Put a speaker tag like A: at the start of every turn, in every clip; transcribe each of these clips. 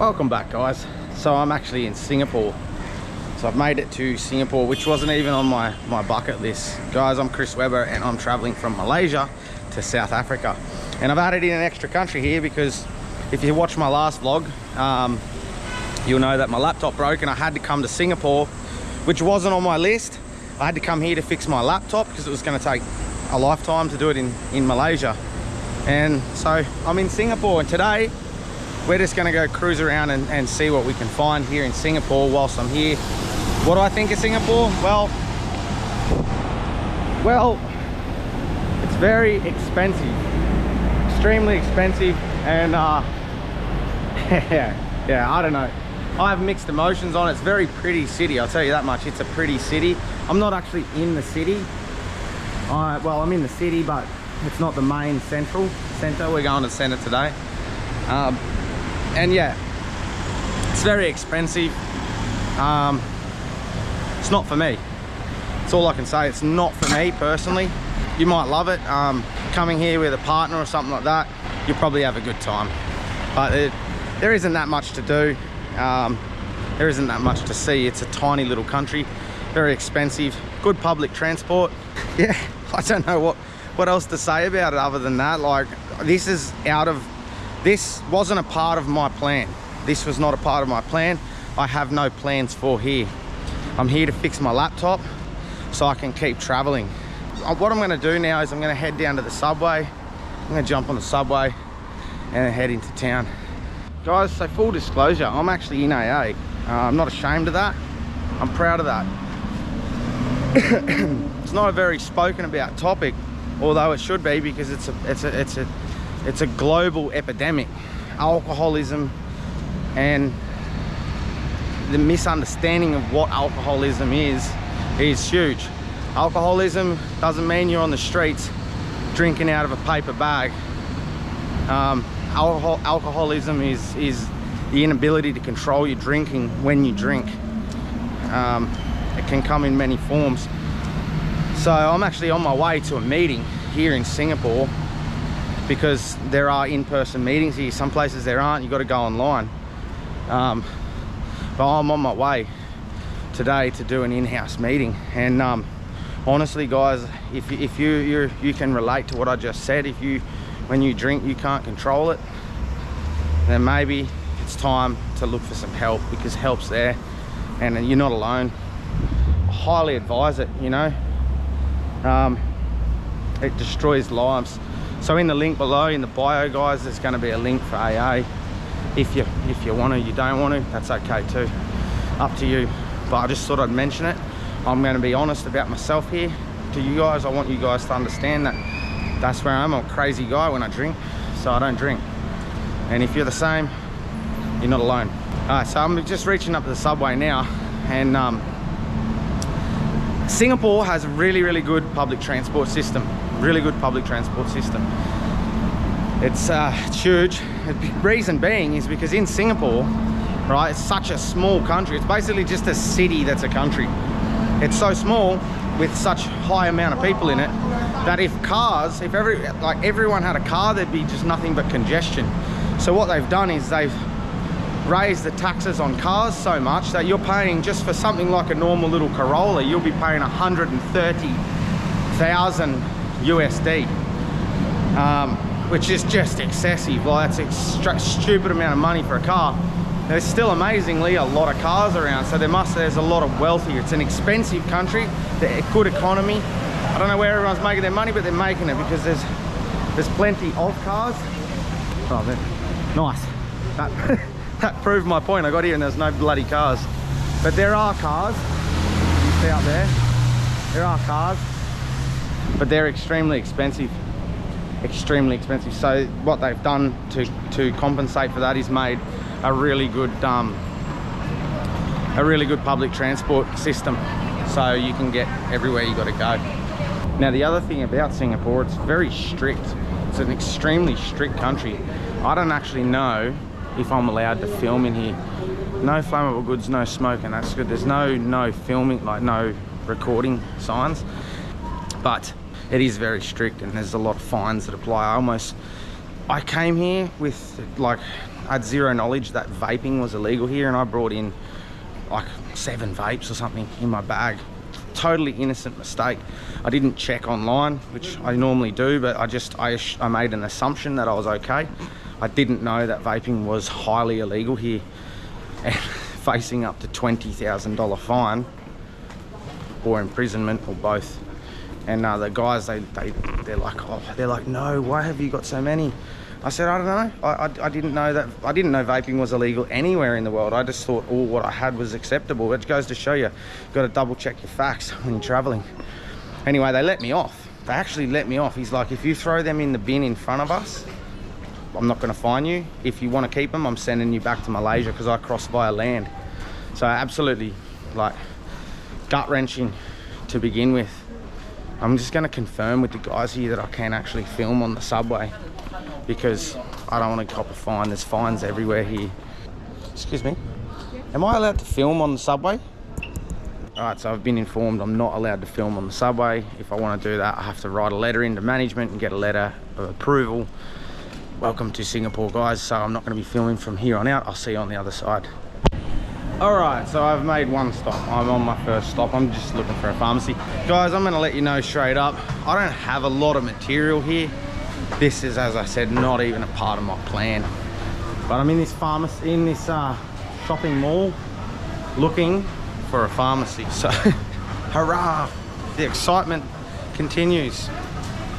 A: Welcome back, guys. So I'm actually in Singapore. So I've made it to Singapore, which wasn't even on my bucket list. Guys, I'm Chris Webber and I'm traveling from Malaysia to South Africa. And I've added in an extra country here because if you watch my last vlog, you'll know that my laptop broke and I had to come to Singapore, which wasn't on my list. I had to come here to fix my laptop because it was going to take a lifetime to do it in Malaysia. And so I'm in Singapore, and today we're just going to go cruise around and see what we can find here in Singapore whilst I'm here. What do I think of Singapore? Well, it's very expensive, extremely expensive, and yeah, I don't know. I have mixed emotions on it. It's a very pretty city, I'll tell you that much. It's a pretty city. I'm not actually in the city. Well, I'm in the city, but it's not the main center. We're going to the center today. And yeah, it's very expensive. It's not for me. That's all I can say. It's not for me personally. You might love it. Coming here with a partner or something like that, you'll probably have a good time. But there isn't that much to do. There isn't that much to see. It's a tiny little country, very expensive, good public transport. Yeah, I don't know what else to say about it other than that. Like, this wasn't a part of my plan. This was not a part of my plan. I have no plans for here. I'm here to fix my laptop so I can keep traveling. What I'm going to do now is I'm going to head down to the subway. I'm going to jump on the subway and then head into town. Guys, so full disclosure, I'm actually in AA. I'm not ashamed of that. I'm proud of that. It's not a very spoken about topic, although it should be, because it's a global epidemic. Alcoholism and the misunderstanding of what alcoholism is huge. Alcoholism doesn't mean you're on the streets drinking out of a paper bag. Alcoholism is the inability to control your drinking when you drink. It can come in many forms. So I'm actually on my way to a meeting here in Singapore because there are in-person meetings here. Some places there aren't, you've got to go online. But I'm on my way today to do an in-house meeting. And honestly, guys, if you can relate to what I just said, when you drink you can't control it, then maybe it's time to look for some help, because help's there and you're not alone. I highly advise it, you know. It destroys lives. So in the link below in the bio, guys, there's going to be a link for AA. If you want to, you don't want to, that's okay too, up to you. But I just thought I'd mention it. I'm going to be honest about myself here to you guys. I want you guys to understand that that's where I am. I'm a crazy guy when I drink, so I don't drink. And if you're the same, you're not alone. All right, so I'm just reaching up to the subway now, and Singapore has a really good public transport system. Really good public transport system. It's huge. The reason being is because in Singapore, right, it's such a small country. It's basically just a city that's a country. It's so small with such high amount of people in it that if everyone had a car, there'd be just nothing but congestion. So what they've done is they've raised the taxes on cars so much that you're paying, just for something like a normal little Corolla, you'll be paying 130,000 USD, which is just excessive. Like, that's a stupid amount of money for a car. There's still amazingly a lot of cars around, so there's a lot of wealth here. It's an expensive country, a good economy. I don't know where everyone's making their money, but they're making it because there's plenty of cars. Oh, nice. That proved my point. I got here and there's no bloody cars. But there are cars. You see out there? There are cars. But they're extremely expensive. Extremely expensive. So what they've done to compensate for that is made a really good public transport system. So you can get everywhere you got to go. Now the other thing about Singapore, it's very strict. It's an extremely strict country. I don't actually know if I'm allowed to film in here. No flammable goods, no smoke, and that's good. There's no filming, like no recording signs, but it is very strict and there's a lot of fines that apply. I came here with, like, I had zero knowledge that vaping was illegal here, and I brought in like 7 vapes or something in my bag. Totally innocent mistake. I didn't check online, which I normally do, but I made an assumption that I was okay. I didn't know that vaping was highly illegal here and facing up to $20,000 fine or imprisonment or both. And the guys, they're like, no, why have you got so many? I said, I don't know. I didn't know that. I didn't know vaping was illegal anywhere in the world. I just thought all what I had was acceptable. It goes to show you, you've got to double check your facts when you're traveling. Anyway, they let me off. They actually let me off. He's like, if you throw them in the bin in front of us, I'm not going to fine you. If you want to keep them, I'm sending you back to Malaysia because I crossed via land. So absolutely, like, gut-wrenching to begin with. I'm just going to confirm with the guys here that I can actually film on the subway, because I don't want to cop a fine. There's fines everywhere here. Excuse me. Am I allowed to film on the subway? Alright, so I've been informed I'm not allowed to film on the subway. If I want to do that, I have to write a letter into management and get a letter of approval. Welcome to Singapore, guys. So I'm not going to be filming from here on out. I'll see you on the other side. Alright, so I've made one stop. I'm on my first stop. I'm just looking for a pharmacy. Guys, I'm going to let you know straight up, I don't have a lot of material here. This is, as I said, not even a part of my plan. But I'm in this pharmacy, in this shopping mall, looking for a pharmacy. So, hurrah! The excitement continues.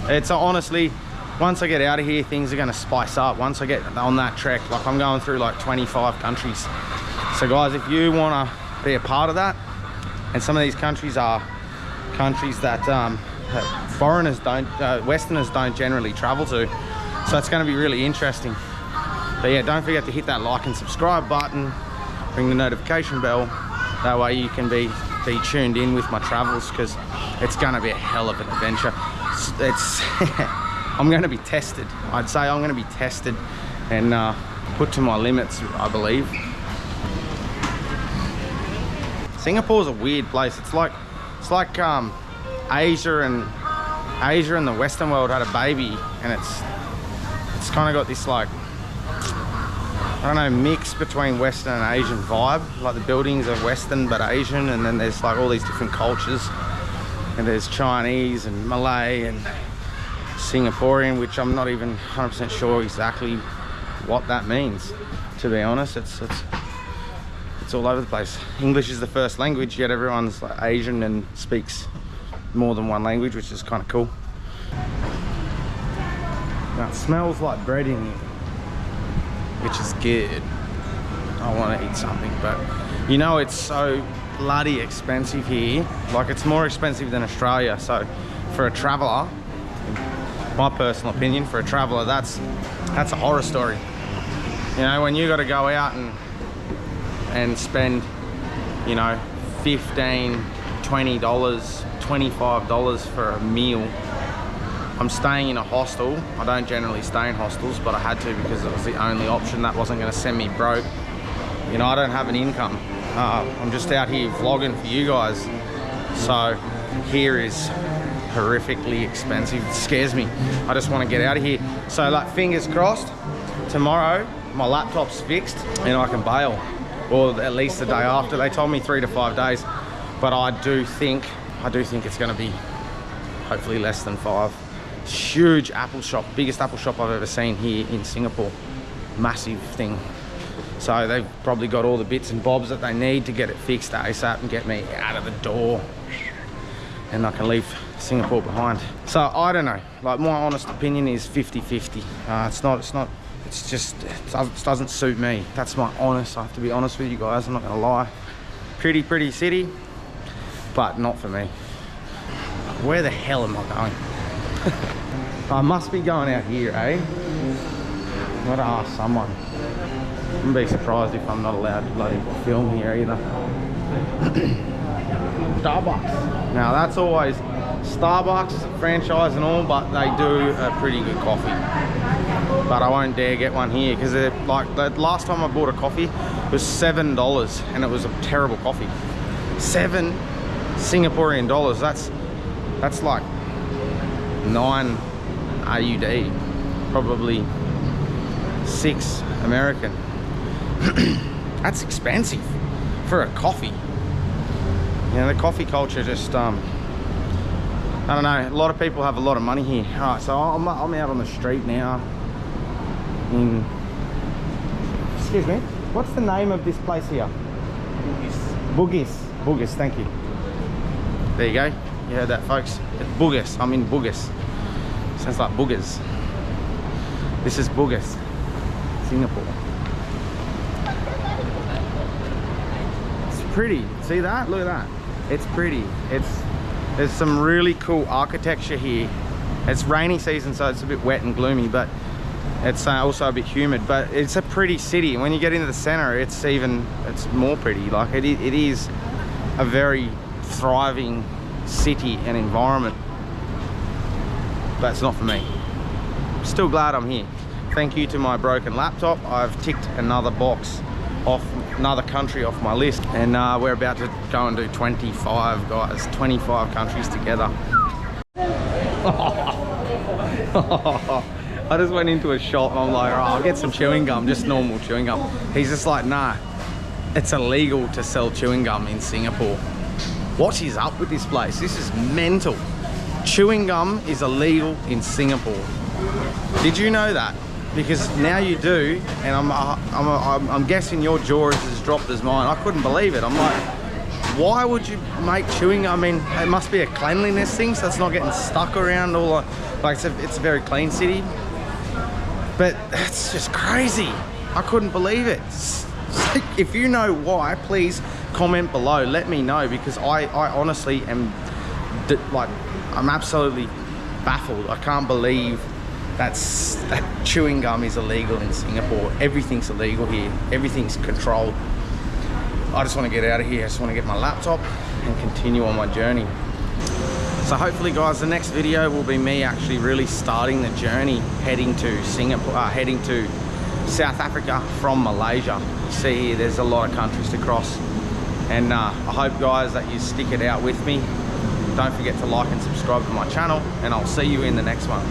A: It's honestly, once I get out of here, things are going to spice up. Once I get on that trek, like I'm going through like 25 countries. So guys, if you want to be a part of that, and some of these countries are countries that foreigners don't, Westerners don't generally travel to, so it's going to be really interesting. But yeah, don't forget to hit that like and subscribe button, ring the notification bell. That way you can be tuned in with my travels, because it's going to be a hell of an adventure. I'm going to be tested. I'd say I'm going to be tested and put to my limits, I believe. Singapore's a weird place. It's like Asia and the Western world had a baby, and it's kind of got this, like, I don't know, mix between Western and Asian vibe. Like the buildings are Western but Asian, and then there's like all these different cultures, and there's Chinese and Malay and Singaporean, which I'm not even 100% sure exactly what that means, to be honest. It's all over the place. English is the first language, yet everyone's like Asian and speaks more than one language, which is kind of cool. Now it smells like bread in here, which is good. I want to eat something, but you know, it's so bloody expensive here. Like, it's more expensive than Australia. So for a traveler, my personal opinion, for a traveler, that's a horror story. You know, when you got to go out and spend, you know, $15, $20, $25 for a meal. I'm staying in a hostel. I don't generally stay in hostels, but I had to because it was the only option. That wasn't going to send me broke. You know, I don't have an income. I'm just out here vlogging for you guys. So here is horrifically expensive. It scares me. I just want to get out of here. So, like, fingers crossed, tomorrow my laptop's fixed and I can bail. Or at least the day after. They told me 3 to 5 days, but I do think it's going to be hopefully less than 5. Huge Apple shop, biggest Apple shop I've ever seen here in Singapore. Massive thing. So they've probably got all the bits and bobs that they need to get it fixed ASAP and get me out of the door, and I can leave Singapore behind. So I don't know, like, my honest opinion is 50-50. It doesn't suit me. That's my honest, I have to be honest with you guys, I'm not gonna lie. Pretty city, but not for me. Where the hell am I going? I must be going out here, eh? I'm gonna ask someone. I wouldn't be surprised if I'm not allowed to bloody film here either. Starbucks. Now that's always Starbucks, franchise and all, but they do a pretty good coffee. But I won't dare get one here because, like, the last time I bought a coffee was $7 and it was a terrible coffee. 7 Singaporean dollars. That's like 9 AUD, probably $6 American. That's expensive for a coffee. You know, the coffee culture just, I don't know, a lot of people have a lot of money here. All right, so I'm out on the street now. Excuse me, what's the name of this place here? Bugis, thank you. There you go, you heard that, folks. It's Bugis, I'm in Bugis. Sounds like boogers. This is Bugis, Singapore. It's pretty, see that? Look at that. It's pretty. There's some really cool architecture here. It's rainy season, so it's a bit wet and gloomy, but it's also a bit humid. But it's a pretty city. When you get into the center, it's more pretty. Like it is a very thriving city and environment. But it's not for me. Still glad I'm here. Thank you to my broken laptop. I've ticked another box off, another country off my list, and we're about to go and do 25, guys. 25 countries together. I just went into a shop and I'm like, oh, I'll get some chewing gum, just normal chewing gum. He's just like, nah, it's illegal to sell chewing gum in Singapore. What is up with this place? This is mental. Chewing gum is illegal in Singapore. Did you know that? Because now you do, and I'm guessing your jaw is as dropped as mine. I couldn't believe it. I'm like, why would you make chewing? I mean, it must be a cleanliness thing, so it's not getting stuck around all. Like it's a very clean city, but it's just crazy. I couldn't believe it. If you know why, please comment below. Let me know, because I honestly am like, I'm absolutely baffled. I can't believe that chewing gum is illegal in Singapore. Everything's illegal here. Everything's controlled. I just want to get out of here. I just want to get my laptop and continue on my journey. So hopefully, guys, the next video will be me actually really starting the journey, heading to Singapore, heading to South Africa from Malaysia. You see here, there's a lot of countries to cross. And I hope, guys, that you stick it out with me. Don't forget to like and subscribe to my channel, and I'll see you in the next one.